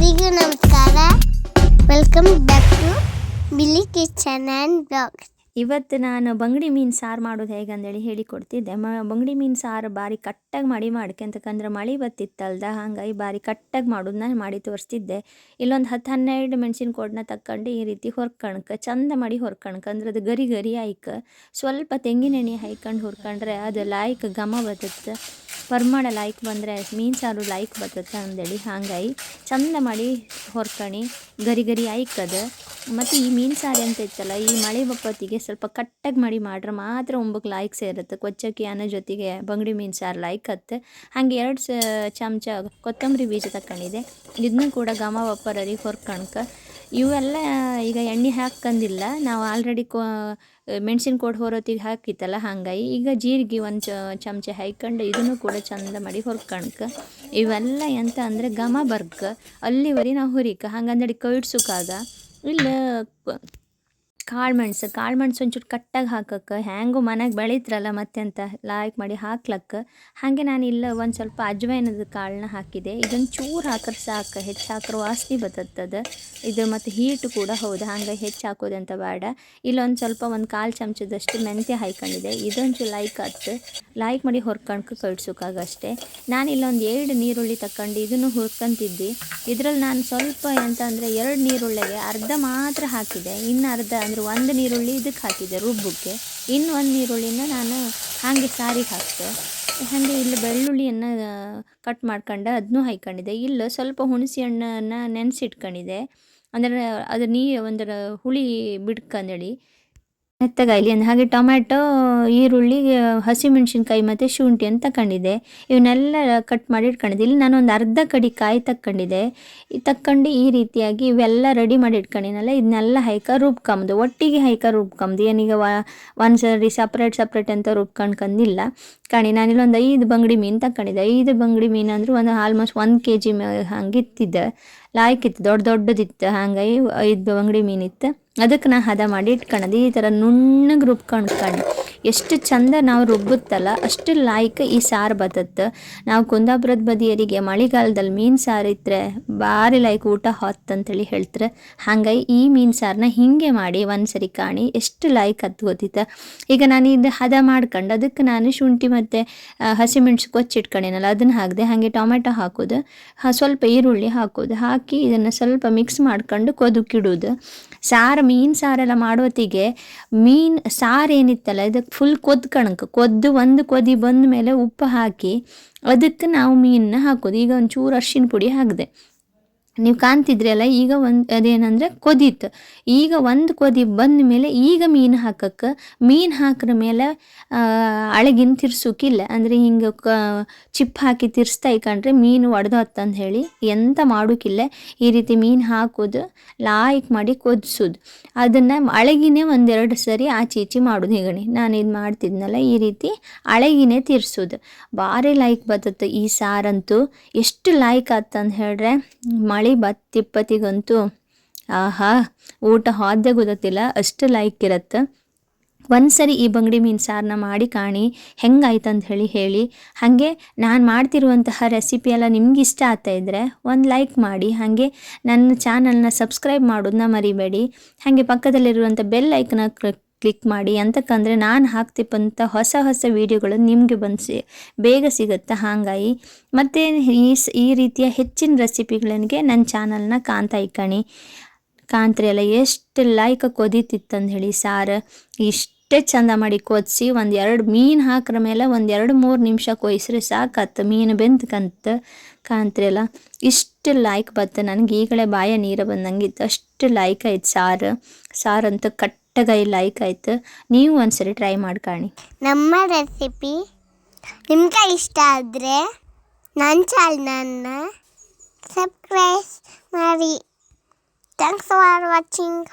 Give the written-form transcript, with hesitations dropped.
ಎಲ್ಲರಿಗೂ ನಮಸ್ಕಾರ. Welcome back to Billi kitchen and blogs. ಇವತ್ತು ನಾನು ಬಂಗಡಿ ಮೀನು ಸಾರು ಮಾಡೋದು ಹೇಗೆ ಅಂದೇಳಿ ಹೇಳಿಕೊಡ್ತಿದ್ದೆ. ಬಂಗಡಿ ಮೀನು ಸಾರು ಭಾರಿ ಕಟ್ಟಾಗಿ ಮಾಡ್ಕೊಂತಕಂದ್ರೆ ಮಳೆ ಬತ್ತಿತ್ತಲ್ದ, ಹಾಗಾಗಿ ಭಾರಿ ಕಟ್ಟಾಗಿ ಮಾಡೋದು ನಾನು ಮಾಡಿ ತೋರಿಸ್ತಿದ್ದೆ. ಇಲ್ಲೊಂದು 10-12 ಮೆಣಸಿನ ಕೋಡನ್ನ ತಕ್ಕೊಂಡು ಈ ರೀತಿ ಹೊರ್ಕಣಕ್ಕೆ ಚಂದ ಮಾಡಿ ಹೊರ್ಕಣಕ್ಕೆ ಅಂದ್ರೆ ಅದು ಗರಿ ಗರಿ ಆಯ್ಕೆ ಸ್ವಲ್ಪ ತೆಂಗಿನ ಎಣ್ಣೆ ಹಾಯ್ಕೊಂಡು ಹುರ್ಕೊಂಡ್ರೆ ಅದು ಲಾಯ್ಕ್ ಘಮ ಬರ್ತದೆ. ಪರಿಮಳ ಲಾಯ್ಕ್ ಬಂದರೆ ಮೀನು ಸಾರು ಲಾಯ್ಕ್ ಬರ್ತದೆ ಅಂದೇಳಿ ಹಾಗಾಗಿ ಚಂದ ಮಾಡಿ ಹೊರ್ಕಣಿ ಗರಿ ಗರಿ ಆಯ್ಕದು. ಮತ್ತು ಈ ಮೀನು ಸಾರು ಅಂತ ಇತ್ತಲ್ಲ, ಈ ಮಳೆ ಬಪ್ಪತ್ತಿಗೆ ಸ್ವಲ್ಪ ಕಟ್ಟಾಗಿ ಮಾಡ್ರೆ ಮಾತ್ರ ಒಂಬಕ್ಕೆ ಲಾಯ್ಕ್ ಸೇರುತ್ತೆ. ಕೊಚ್ಚಕ್ಕಿ ಅನ್ನೋ ಜೊತೆಗೆ ಬಂಗಡಿ ಮೀನು ಸಾರು ಲಾಯ್ಕ್ ಹತ್ತೆ. ಹಾಗೆ 2 ಚಮಚ ಕೊತ್ತಂಬರಿ ಬೀಜ ತಗೊಂಡಿದೆ. ಇದನ್ನು ಕೂಡ ಘಮ ಬಪ್ಪರರಿ ಹೊರ್ಕಣಕ್ಕೆ. ಇವೆಲ್ಲ ಈಗ ಎಣ್ಣೆ ಹಾಕಂದಿಲ್ಲ, ನಾವು ಆಲ್ರೆಡಿ ಮೆಣಸಿನ ಕೋಡು ಹೊರೋತಿಗೆ ಹಾಕಿತ್ತಲ್ಲ, ಹಾಗಾಗಿ ಈಗ ಜೀರಿಗೆ 1 ಚಮಚ ಹಾಕ್ಕೊಂಡು ಇದನ್ನು ಕೂಡ ಚಂದ ಮಾಡಿ ಹೊರ್ಕಣಕ್ಕೆ. ಇವೆಲ್ಲ ಎಂತ ಅಂದರೆ ಘಮ ಬರ್ಕ ಅಲ್ಲಿವರೆ ನಾವು ಹುರಿಕ ಹಂಗಂದಡಿ ಕೈಡ್ಸುಕಾಗ ಇಲ್ಲ ಕಾಳು ಮೆಣಸು ಒಂಚೂರು ಕಟ್ಟಾಗಿ ಹಾಕಕ್ಕೆ ಹ್ಯಾಂಗೂ ಮನೆಗೆ ಬೆಳೀತ್ರಲ್ಲ ಮತ್ತೆಂತ ಲಾಯ್ಕ್ ಮಾಡಿ ಹಾಕ್ಲಕ್ಕೆ. ಹಾಗೆ ನಾನು ಇಲ್ಲ ಒಂದು ಸ್ವಲ್ಪ ಅಜ್ವೈನದ ಕಾಳನ್ನ ಹಾಕಿದೆ. ಇದನ್ನು ಚೂರು ಹಾಕ್ರೆ ಸಾಕು, ಹೆಚ್ಚು ಹಾಕ್ರೆ ವಾಸನೆ ಬರ್ತದೆ ಇದು, ಮತ್ತು ಹೀಟು ಕೂಡ ಹೌದು, ಹಾಗೆ ಹೆಚ್ಚು ಹಾಕೋದಂತ ಬೇಡ. ಇಲ್ಲೊಂದು ಸ್ವಲ್ಪ 1/4 ಚಮಚದಷ್ಟು ಮೆಂತ್ಯ ಹಾಕ್ಕೊಂಡಿದೆ. ಇದೊಂಚೂರು ಲಾಯ್ಕ್ ಮಾಡಿ ಹೊರ್ಕಣ್ಕೆ ಕಳ್ಸೋಕ್ಕಾಗ ಅಷ್ಟೇ. ನಾನು ಇಲ್ಲೊಂದು 2 ನೀರುಳ್ಳಿ ತಗೊಂಡು ಇದನ್ನು ಹುರ್ಕೊಂತಿದ್ದೆ. ಇದರಲ್ಲಿ ನಾನು ಸ್ವಲ್ಪ ಎಂತ ಅಂದರೆ 2 ನೀರುಳ್ಳಿಗೆ ಅರ್ಧ ಮಾತ್ರ ಹಾಕಿದೆ, ಇನ್ನು ಅರ್ಧ ಅಂದರೆ 1 ನೀರುಳ್ಳಿ ಇದಕ್ಕೆ ಹಾಕಿದೆ ರುಬ್ಬಕ್ಕೆ, ಇನ್ನು 1 ನೀರುಳ್ಳಿನ ನಾನು ಹಾಗೆ ಸಾರಿಗೆ ಹಾಕ್ತೆ. ಹಾಗೆ ಇಲ್ಲಿ ಬೆಳ್ಳುಳ್ಳಿಯನ್ನು ಕಟ್ ಮಾಡ್ಕೊಂಡು ಅದನ್ನೂ ಹಾಕ್ಕೊಂಡಿದ್ದೆ. ಇಲ್ಲ ಸ್ವಲ್ಪ ಹುಣಸೆ ಹಣ್ಣನ್ನು ನೆನೆಸಿಟ್ಕೊಂಡಿದ್ದೆ, ಅಂದರೆ ಅದು ಒಂದರ ಹುಳಿ ಬಿಡ್ಕಂದೇಳಿ ಮೆತ್ತಗಾಯ್ಲಿ ಅಂದ. ಹಾಗೆ ಟೊಮ್ಯಾಟೊ, ಈರುಳ್ಳಿ, ಹಸಿಮೆಣ್ಸಿನ್ಕಾಯಿ ಮತ್ತು ಶುಂಠಿ ಅಂತ ತಗೊಂಡಿದ್ದೆ. ಇವನ್ನೆಲ್ಲ ಕಟ್ ಮಾಡಿ ಇಟ್ಕೊಂಡಿದ್ದೆ. ಇಲ್ಲಿ ನಾನೊಂದು ಅರ್ಧ ಕಡಿ ಕಾಯಿ ತಗೊಂಡಿದ್ದೆ. ತಕ್ಕೊಂಡು ಈ ರೀತಿಯಾಗಿ ಇವೆಲ್ಲ ರೆಡಿ ಮಾಡಿ ಇಟ್ಕೊಂಡಿನಲ್ಲ, ಇದನ್ನೆಲ್ಲ ರುಬ್ಕೊಂಬುದು ಒಟ್ಟಿಗೆ ರುಬ್ಕೊಂಬುದು. ಏನೀಗ ಒಂದು ಸರಿ ಸಪ್ರೇಟ್ ಅಂತ ರುಬ್ಕೊಂಡ್ಕಂದಿಲ್ಲ ಕಾಣಿ. ನಾನಿಲ್ಲೊಂದು 5 ಬಂಗಡಿ ಮೀನು ತಗೊಂಡಿದ್ದೆ. 5 ಬಂಗಡಿ ಮೀನು ಅಂದ್ರೆ ಒಂದು ಆಲ್ಮೋಸ್ಟ್ 1 kg ಹಂಗೆ ಇತ್ತಿದ್ದೆ, ಲಾಯ್ಕಿತ್ತು, ದೊಡ್ಡದಿತ್ತು. ಹಾಗಾಗಿ 5 ಬಂಗಡಿ ಮೀನಿತ್ತು. ಅದಕ್ಕೆ ನಾ ಹದ ಮಾಡಿ ಇಟ್ಕೊಳ್ಳೋದು. ಈ ಥರ ನುಣ್ಣಗೆ ರುಬ್ಕೊಂಡು ಎಷ್ಟು ಚಂದ ನಾವು ರುಬ್ಬುತ್ತಲ್ಲ ಅಷ್ಟು ಲಾಯ್ಕ್ ಈ ಸಾರು ಬರ್ತತ್ತೆ. ನಾವು ಕುಂದಾಪುರದ ಬದಿಯರಿಗೆ ಮಳೆಗಾಲದಲ್ಲಿ ಮೀನು ಸಾರು ಇದ್ದರೆ ಭಾರಿ ಲಾಯ್ಕ್ ಊಟ ಹೊತ್ತು ಅಂತೇಳಿ ಹೇಳ್ತಾರೆ. ಹಾಗಾಗಿ ಈ ಮೀನು ಸಾರನ್ನ ಹೀಗೆ ಮಾಡಿ ಒಂದ್ಸರಿ ಕಾಣಿ ಎಷ್ಟು ಲಾಯ್ಕ್ ಹತ್ತು ಗೊತ್ತಿತ್ತು. ಈಗ ನಾನು ಇದು ಹದ ಮಾಡ್ಕೊಂಡು ಅದಕ್ಕೆ ನಾನು ಶುಂಠಿ ಮತ್ತು ಹಸಿಮೆಣ್ಸು ಕೊಚ್ಚಿಟ್ಕೊಂಡೇನಲ್ಲ ಅದನ್ನು ಹಾಕಿದೆ. ಹಾಗೆ ಟೊಮೆಟೊ ಹಾಕೋದು, ಸ್ವಲ್ಪ ಈರುಳ್ಳಿ ಹಾಕೋದು, ಹಾಕಿ ಇದನ್ನು ಸ್ವಲ್ಪ ಮಿಕ್ಸ್ ಮಾಡ್ಕೊಂಡು ಕೊದಕ್ಕಿಡೋದು. ಮೀನು ಸಾರೆಲ್ಲ ಮಾಡೋತ್ತಿಗೆ ಮೀನು ಸಾರು ಏನಿತ್ತಲ್ಲ ಇದಕ್ಕೆ ಫುಲ್ ಕೊದ್ದು 1 ಕೊದಿ ಬಂದ ಮೇಲೆ ಉಪ್ಪು ಹಾಕಿ ಅದಕ್ಕೆ ನಾವು ಮೀನನ್ನ ಹಾಕೋದು. ಈಗ ಒಂಚೂರು ಅರಿಶಿನ ಪುಡಿ ಹಾಕಿದೆ, ನೀವು ಕಾಣ್ತಿದ್ರಿ ಅಲ್ಲ. ಈಗ ಅದೇನಂದರೆ ಕೊದಿತ್ತು. ಈಗ 1 ಕೊದಿ ಬಂದ ಮೇಲೆ ಈಗ ಮೀನು ಹಾಕಕ್ಕೆ, ಮೀನು ಹಾಕಿದ ಮೇಲೆ ಅಳಗಿನ ತಿರ್ಸೋಕ್ಕಿಲ್ಲ, ಅಂದರೆ ಹಿಂಗೆ ಚಿಪ್ ಹಾಕಿ ತಿರ್ಸ್ತಾ ಇಕೊಂಡ್ರೆ ಮೀನು ಒಡೆದೋತ್ತಂತ ಹೇಳಿ ಎಂತ ಮಾಡೋಕ್ಕಿಲ್ಲ. ಈ ರೀತಿ ಮೀನು ಹಾಕೋದು, ಲಾಯ್ಕ್ ಮಾಡಿ ಕೊದಿಸೋದು, ಅದನ್ನು ಅಳಗಿನೇ 1-2 ಸರಿ ಆಚೆ ಈಚೆ ಮಾಡೋದು. ಹೀಗಣಿ ನಾನು ಇದು ಮಾಡ್ತಿದ್ನಲ್ಲ ಈ ರೀತಿ ಅಳಗಿನೇ ತಿರ್ಸೋದು. ಭಾರಿ ಲಾಯ್ಕ್ ಬರ್ತದೆ ಈ ಸಾರಂತೂ. ಎಷ್ಟು ಲಾಯ್ಕ್ ಆತಂತ ಹೇಳ್ರೆ ಮಳೆ ಬತ್ತಿಪ್ಪತ್ತಿಗಂತೂ ಆಹಾ ಊಟ ಹೋದೆ ಗೊತ್ತಿಲ್ಲ, ಅಷ್ಟು ಲಾಯ್ಕ್ ಇರುತ್ತೆ. ಒಂದ್ಸರಿ ಈ ಬಂಗಡಿ ಮೀನು ಸಾರನ್ನ ಮಾಡಿ ಕಾಣಿ, ಹೆಂಗಾಯ್ತಂತ ಹೇಳಿ. ಹಾಗೆ ನಾನು ಮಾಡ್ತಿರುವಂತಹ ರೆಸಿಪಿ ಎಲ್ಲ ನಿಮ್ಗೆ ಇಷ್ಟ ಆಗ್ತಾಯಿದ್ರೆ ಒಂದು ಲೈಕ್ ಮಾಡಿ, ಹಾಗೆ ನನ್ನ ಚಾನಲ್ನ ಸಬ್ಸ್ಕ್ರೈಬ್ ಮಾಡೋದನ್ನ ಮರಿಬೇಡಿ. ಹಾಗೆ ಪಕ್ಕದಲ್ಲಿರುವಂಥ ಬೆಲ್ ಐಕನ್ನ ಕ್ಲಿಕ್ ಮಾಡಿ, ಅಂತಕ್ಕಂದರೆ ನಾನು ಹಾಕ್ತಿಪ್ಪಂಥ ಹೊಸ ವೀಡಿಯೋಗಳು ನಿಮಗೆ ಬೇಗ ಸಿಗುತ್ತೆ. ಹಾಗಾಗಿ ಮತ್ತು ಈ ರೀತಿಯ ಹೆಚ್ಚಿನ ರೆಸಿಪಿಗಳಿಗೆ ನನ್ನ ಚಾನಲ್ನ ಕಾಣ್ತ್ರಿ ಅಲ್ಲ ಎಷ್ಟು ಲಾಯ್ಕ ಕೊದಿತಿತ್ತಂದು ಹೇಳಿ. ಸಾರು ಇಷ್ಟೇ ಚಂದ ಮಾಡಿ ಕೊದಿಸಿ 1-2 ಮೀನು ಹಾಕ್ರ ಮೇಲೆ 1-2-3 ನಿಮಿಷ ಕೊಯ್ಸ್ರೆ ಸಾಕತ್ತು, ಮೀನು ಬೆಂದ್ಕಂತ ಕಾಣ್ತ್ರಿ ಅಲ್ಲ. ಇಷ್ಟು ಲಾಯ್ಕ್ ಬತ್ತು, ನನಗೆ ಈಗಲೇ ಬಾಯ ನೀರು ಬಂದಂಗಿತ್ತು, ಅಷ್ಟು ಲಾಯ್ಕ್ ಆಯ್ತು ಸಾರಂತೂ ಕಟ್ಟಗಾಯಿ ಲಾಯ್ಕ್ ಆಯ್ತು. ನೀವು ಒಂದ್ಸರಿ ಟ್ರೈ ಮಾಡ್ಕಾಣಿ. ನಮ್ಮ ರೆಸಿಪಿ ನಿಮ್ಗೆ ಇಷ್ಟ ಆದರೆ ನನ್ನ ಚಾನಲ್ನ ಸಬ್ಸ್ಕ್ರೈಬ್ ಮಾಡಿ. Thanks for watching.